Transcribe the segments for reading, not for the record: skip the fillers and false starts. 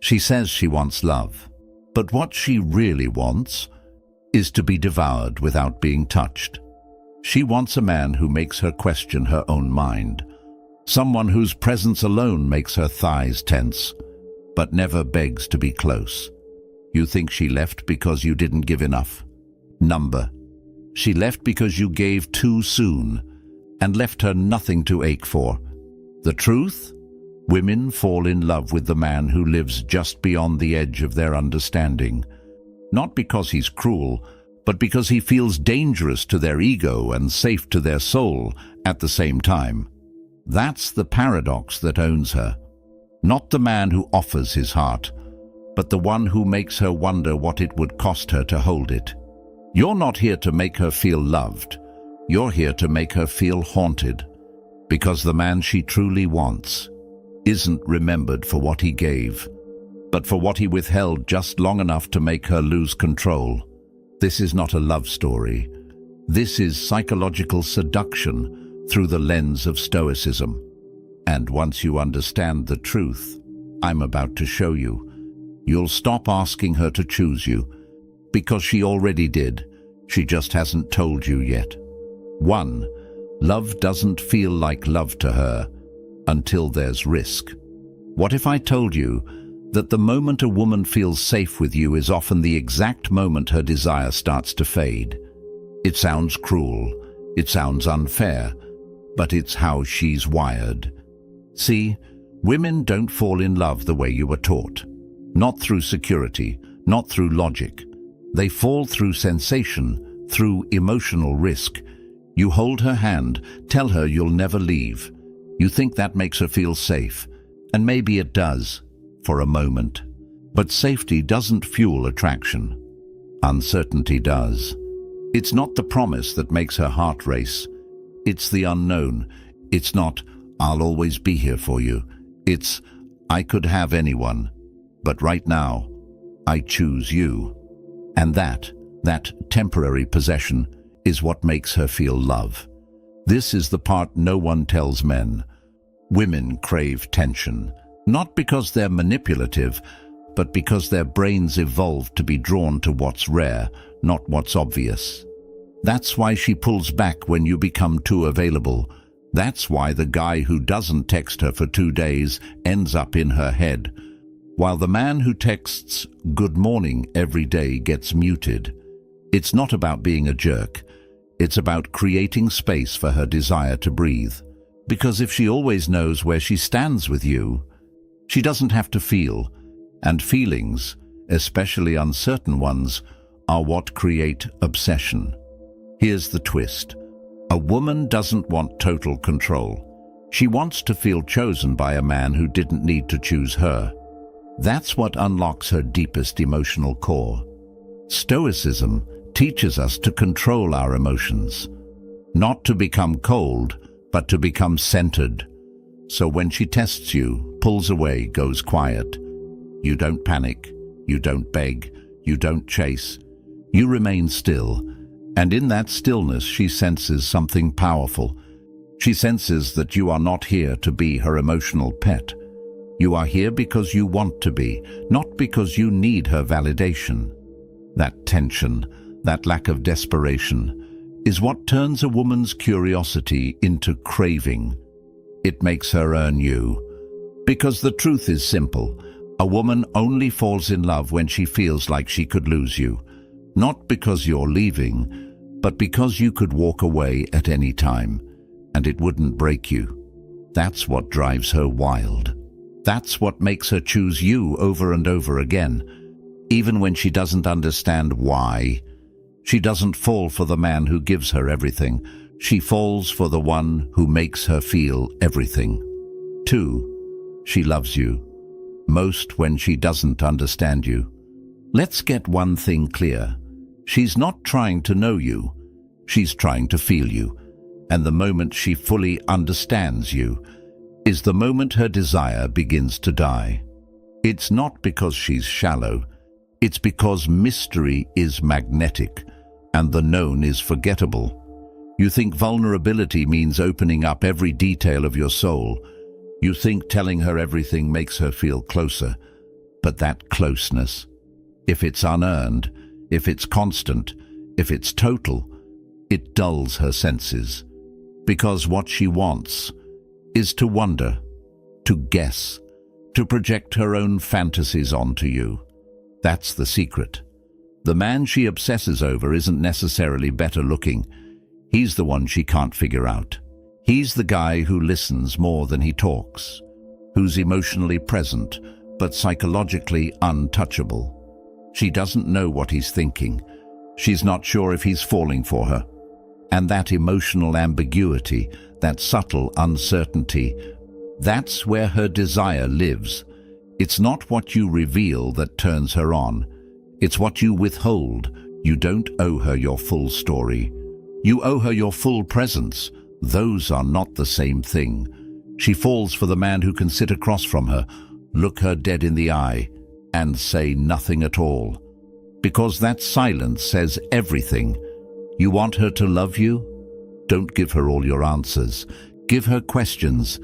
She says she wants love, but what she really wants is to be devoured without being touched. She wants a man who makes her question her own mind, someone whose presence alone makes her thighs tense, but never begs to be close. You think she left because you didn't give enough? Number. She left because you gave too soon and left her nothing to ache for. The truth? Women fall in love with the man who lives just beyond the edge of their understanding. Not because he's cruel, but because he feels dangerous to their ego and safe to their soul at the same time. That's the paradox that owns her. Not the man who offers his heart, but the one who makes her wonder what it would cost her to hold it. You're not here to make her feel loved. You're here to make her feel haunted, because the man she truly wants isn't remembered for what he gave, but for what he withheld just long enough to make her lose control. This is not a love story. This is psychological seduction through the lens of Stoicism. And once you understand the truth I'm about to show you, you'll stop asking her to choose you, because she already did. She just hasn't told you yet. 1. Love doesn't feel like love to her until there's risk. What if I told you that the moment a woman feels safe with you is often the exact moment her desire starts to fade? It sounds cruel, it sounds unfair, but it's how she's wired. See, women don't fall in love the way you were taught. Not through security, not through logic. They fall through sensation, through emotional risk. You hold her hand, tell her you'll never leave. You think that makes her feel safe, and maybe it does, for a moment. But safety doesn't fuel attraction. Uncertainty does. It's not the promise that makes her heart race. It's the unknown. It's not, "I'll always be here for you." It's, "I could have anyone, but right now, I choose you." And that temporary possession is what makes her feel love. This is the part no one tells men. Women crave tension, not because they're manipulative, but because their brains evolved to be drawn to what's rare, not what's obvious. That's why she pulls back when you become too available. That's why the guy who doesn't text her for 2 days ends up in her head, while the man who texts "good morning" every day gets muted. It's not about being a jerk. It's about creating space for her desire to breathe. Because if she always knows where she stands with you, she doesn't have to feel. And feelings, especially uncertain ones, are what create obsession. Here's the twist. A woman doesn't want total control. She wants to feel chosen by a man who didn't need to choose her. That's what unlocks her deepest emotional core. Stoicism teaches us to control our emotions, not to become cold, but to become centered. So when she tests you, pulls away, goes quiet, you don't panic, you don't beg, you don't chase. You remain still, and in that stillness she senses something powerful. She senses that you are not here to be her emotional pet. You are here because you want to be, not because you need her validation. That tension, that lack of desperation, is what turns a woman's curiosity into craving. It makes her earn you. Because the truth is simple. A woman only falls in love when she feels like she could lose you. Not because you're leaving, but because you could walk away at any time, and it wouldn't break you. That's what drives her wild. That's what makes her choose you over and over again, even when she doesn't understand why. She doesn't fall for the man who gives her everything. She falls for the one who makes her feel everything. 2. She loves you, most when she doesn't understand you. Let's get one thing clear. She's not trying to know you. She's trying to feel you. And the moment she fully understands you is the moment her desire begins to die. It's not because she's shallow. It's because mystery is magnetic and the known is forgettable. You think vulnerability means opening up every detail of your soul. You think telling her everything makes her feel closer. But that closeness, if it's unearned, if it's constant, if it's total, it dulls her senses. Because what she wants is to wonder, to guess, to project her own fantasies onto you. That's the secret. The man she obsesses over isn't necessarily better looking. He's the one she can't figure out. He's the guy who listens more than he talks, who's emotionally present but psychologically untouchable. She doesn't know what he's thinking. She's not sure if he's falling for her. And that emotional ambiguity, that subtle uncertainty, that's where her desire lives. It's not what you reveal that turns her on. It's what you withhold. You don't owe her your full story. You owe her your full presence. Those are not the same thing. She falls for the man who can sit across from her, look her dead in the eye, and say nothing at all. Because that silence says everything. You want her to love you? Don't give her all your answers. Give her questions.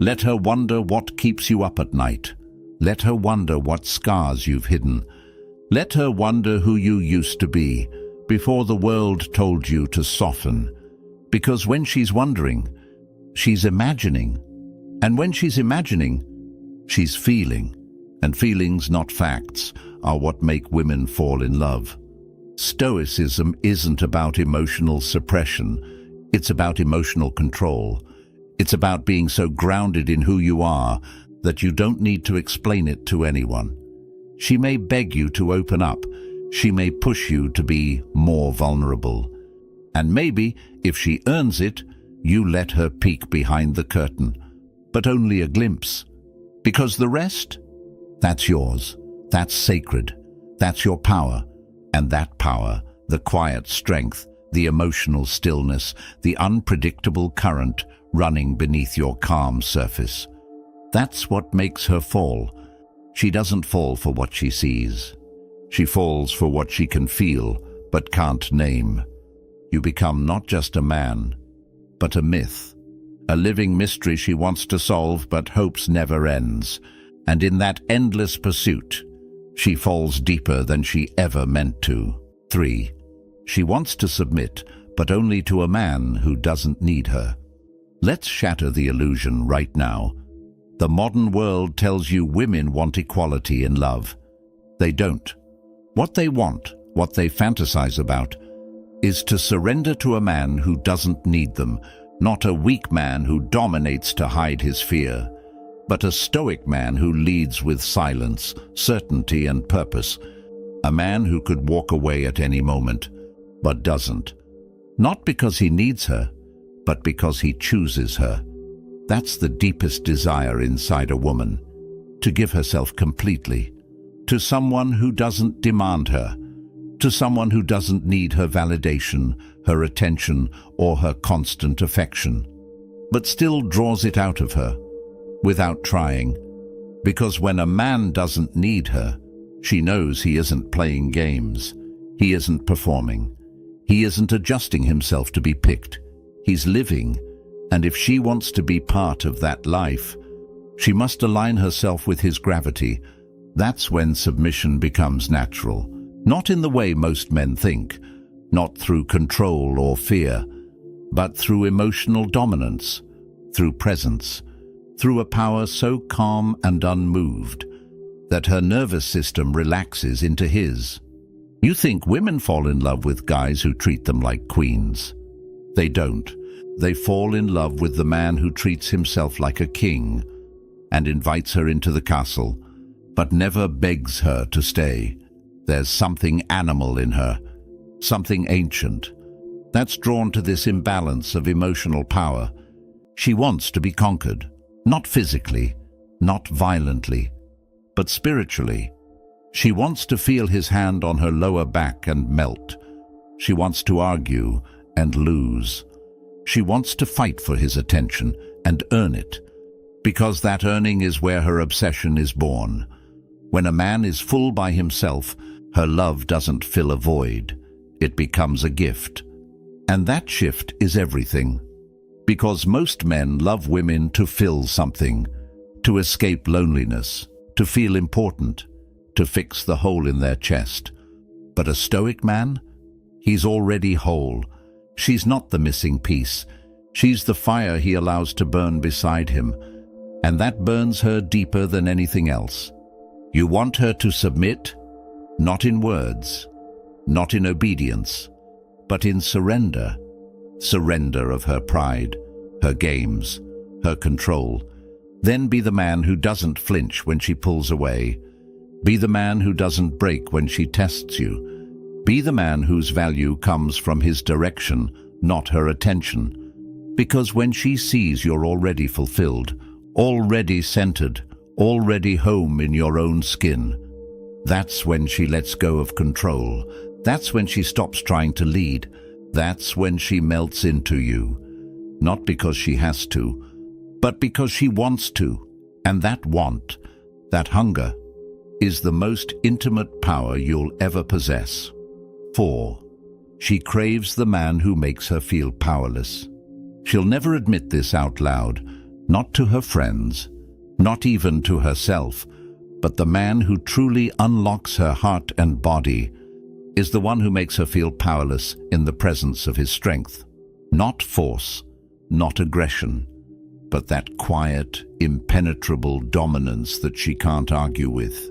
Let her wonder what keeps you up at night. Let her wonder what scars you've hidden. Let her wonder who you used to be before the world told you to soften. Because when she's wondering, she's imagining. And when she's imagining, she's feeling. And feelings, not facts, are what make women fall in love. Stoicism isn't about emotional suppression. It's about emotional control. It's about being so grounded in who you are that you don't need to explain it to anyone. She may beg you to open up. She may push you to be more vulnerable. And maybe, if she earns it, you let her peek behind the curtain. But only a glimpse. Because the rest? That's yours. That's sacred. That's your power. And that power, the quiet strength, the emotional stillness, the unpredictable current running beneath your calm surface. That's what makes her fall. She doesn't fall for what she sees. She falls for what she can feel, but can't name. You become not just a man, but a myth. A living mystery she wants to solve, but hopes never ends. And in that endless pursuit, she falls deeper than she ever meant to. 3. She wants to submit, but only to a man who doesn't need her. Let's shatter the illusion right now. The modern world tells you women want equality in love. They don't. What they want, what they fantasize about, is to surrender to a man who doesn't need them, not a weak man who dominates to hide his fear, but a stoic man who leads with silence, certainty, and purpose. A man who could walk away at any moment, but doesn't. Not because he needs her, but because he chooses her. That's the deepest desire inside a woman, to give herself completely, to someone who doesn't demand her, to someone who doesn't need her validation, her attention, or her constant affection, but still draws it out of her, without trying. Because when a man doesn't need her, she knows he isn't playing games, he isn't performing, he isn't adjusting himself to be picked, he's living. And if she wants to be part of that life, she must align herself with his gravity. That's when submission becomes natural. Not in the way most men think, not through control or fear, but through emotional dominance, through presence, through a power so calm and unmoved that her nervous system relaxes into his. You think women fall in love with guys who treat them like queens. They don't. They fall in love with the man who treats himself like a king and invites her into the castle, but never begs her to stay. There's something animal in her, something ancient, that's drawn to this imbalance of emotional power. She wants to be conquered, not physically, not violently, but spiritually. She wants to feel his hand on her lower back and melt. She wants to argue and lose. She wants to fight for his attention and earn it, because that earning is where her obsession is born. When a man is full by himself, her love doesn't fill a void. It becomes a gift. And that shift is everything. Because most men love women to fill something, to escape loneliness, to feel important. to fix the hole in their chest. But a stoic man? He's already whole. She's not the missing piece. She's the fire he allows to burn beside him, and that burns her deeper than anything else. You want her to submit? Not in words, not in obedience, but in surrender. Surrender of her pride, her games, her control. Then be the man who doesn't flinch when she pulls away. Be the man who doesn't break when she tests you. Be the man whose value comes from his direction, not her attention. Because when she sees you're already fulfilled, already centered, already home in your own skin, that's when she lets go of control. That's when she stops trying to lead. That's when she melts into you. Not because she has to, but because she wants to. And that want, that hunger, is the most intimate power you'll ever possess. 4. She craves the man who makes her feel powerless. She'll never admit this out loud, not to her friends, not even to herself, but the man who truly unlocks her heart and body is the one who makes her feel powerless in the presence of his strength. Not force, not aggression, but that quiet, impenetrable dominance that she can't argue with.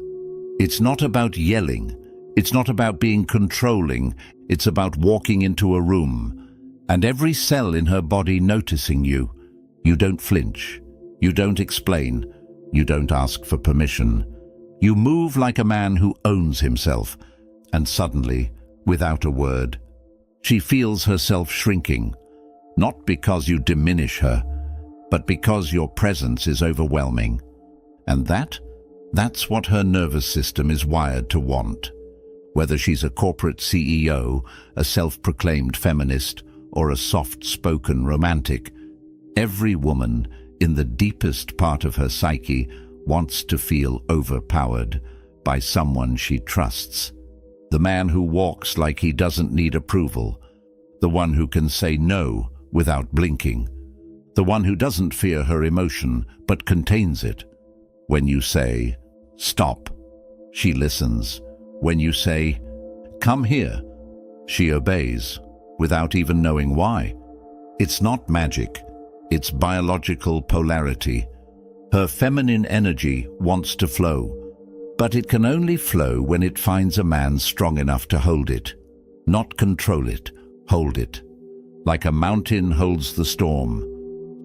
It's not about yelling. It's not about being controlling. It's about walking into a room and every cell in her body noticing you. You don't flinch. You don't explain. You don't ask for permission. You move like a man who owns himself, and suddenly, without a word, she feels herself shrinking, not because you diminish her, but because your presence is overwhelming. And that's what her nervous system is wired to want. Whether she's a corporate CEO, a self-proclaimed feminist, or a soft-spoken romantic, every woman, in the deepest part of her psyche, wants to feel overpowered by someone she trusts. The man who walks like he doesn't need approval. The one who can say no without blinking. The one who doesn't fear her emotion but contains it. When you say, "Stop," she listens. When you say, "Come here," she obeys, without even knowing why. It's not magic. It's biological polarity. Her feminine energy wants to flow, but it can only flow when it finds a man strong enough to hold it. Not control it, hold it. Like a mountain holds the storm.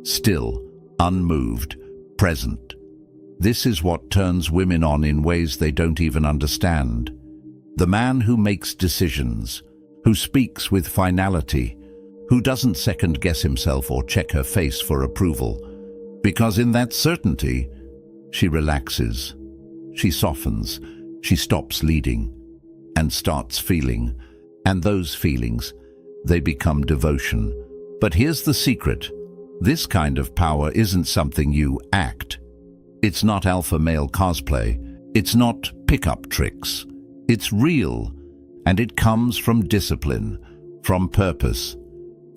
Still, unmoved, present. This is what turns women on in ways they don't even understand. The man who makes decisions, who speaks with finality, who doesn't second-guess himself or check her face for approval. Because in that certainty, she relaxes, she softens, she stops leading, and starts feeling. And those feelings, they become devotion. But here's the secret. This kind of power isn't something you act. It's not alpha male cosplay. It's not pickup tricks. It's real, and it comes from discipline, from purpose,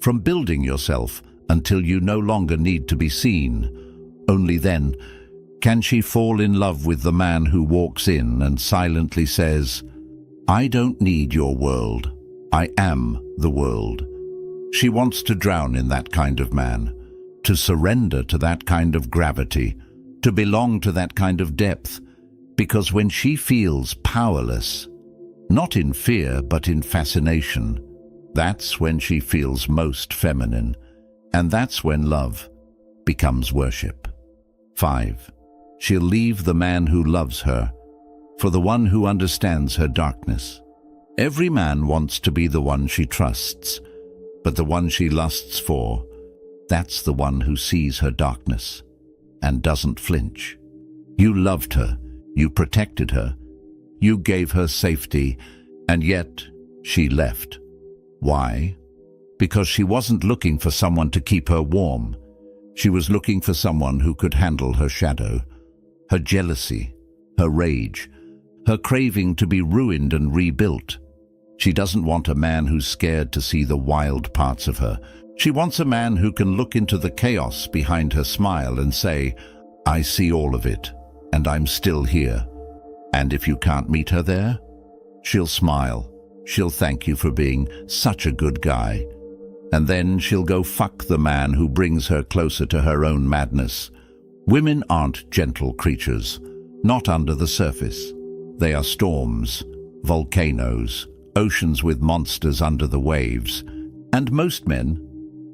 from building yourself until you no longer need to be seen. Only then can she fall in love with the man who walks in and silently says, "I don't need your world. I am the world." She wants to drown in that kind of man, to surrender to that kind of gravity, to belong to that kind of depth, because when she feels powerless, not in fear but in fascination, that's when she feels most feminine, and that's when love becomes worship. 5. She'll leave the man who loves her for the one who understands her darkness. Every man wants to be the one she trusts, but the one she lusts for, that's the one who sees her darkness and doesn't flinch. You loved her, you protected her, you gave her safety, and yet she left. Why? Because she wasn't looking for someone to keep her warm. She was looking for someone who could handle her shadow, her jealousy, her rage, her craving to be ruined and rebuilt. She doesn't want a man who's scared to see the wild parts of her. She wants a man who can look into the chaos behind her smile and say, "I see all of it, and I'm still here." And if you can't meet her there, she'll smile. She'll thank you for being such a good guy. And then she'll go fuck the man who brings her closer to her own madness. Women aren't gentle creatures, not under the surface. They are storms, volcanoes, oceans with monsters under the waves. And most men,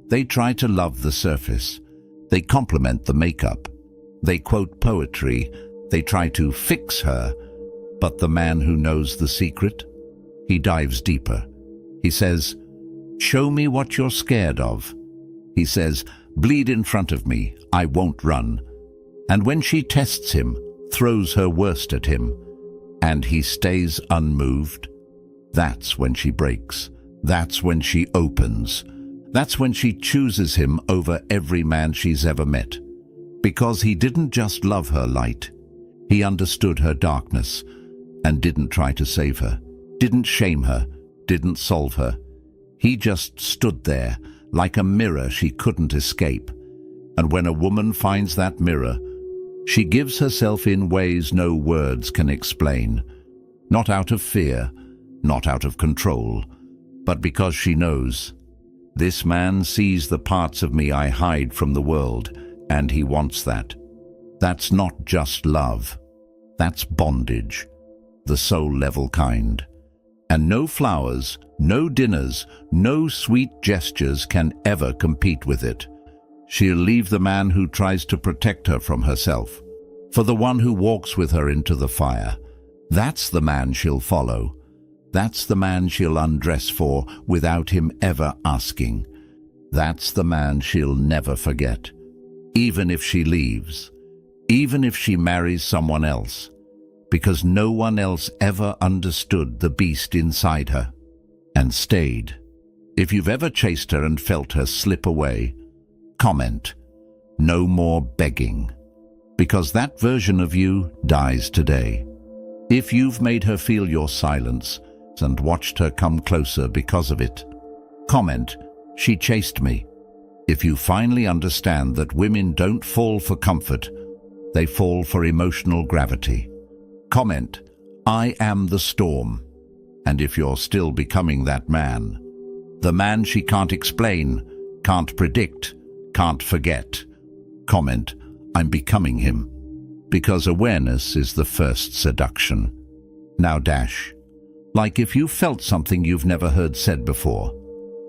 they try to love the surface. They compliment the makeup. They quote poetry. They try to fix her. But the man who knows the secret, he dives deeper. He says, "Show me what you're scared of." He says, "Bleed in front of me, I won't run." And when she tests him, throws her worst at him, and he stays unmoved, that's when she breaks. That's when she opens. That's when she chooses him over every man she's ever met. Because he didn't just love her light. He understood her darkness and didn't try to save her, didn't shame her, didn't solve her. He just stood there like a mirror she couldn't escape. And when a woman finds that mirror, she gives herself in ways no words can explain. Not out of fear, not out of control, but because she knows, this man sees the parts of me I hide from the world, and he wants that. That's not just love. That's bondage, the soul-level kind. And no flowers, no dinners, no sweet gestures can ever compete with it. She'll leave the man who tries to protect her from herself, for the one who walks with her into the fire. That's the man she'll follow. That's the man she'll undress for without him ever asking. That's the man she'll never forget, even if she leaves, even if she marries someone else, because no one else ever understood the beast inside her and stayed. If you've ever chased her and felt her slip away, comment, "No more begging," because that version of you dies today. If you've made her feel your silence and watched her come closer because of it, comment, "She chased me." If you finally understand that women don't fall for comfort, they fall for emotional gravity, comment, "I am the storm." And if you're still becoming that man, the man she can't explain, can't predict, can't forget, comment, "I'm becoming him." Because awareness is the first seduction. Now dash. Like if you felt something you've never heard said before.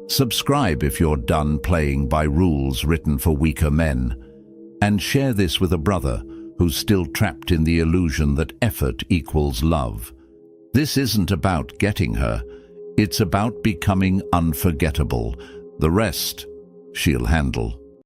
Subscribe if you're done playing by rules written for weaker men. And share this with a brother who's still trapped in the illusion that effort equals love. This isn't about getting her. It's about becoming unforgettable. The rest, she'll handle.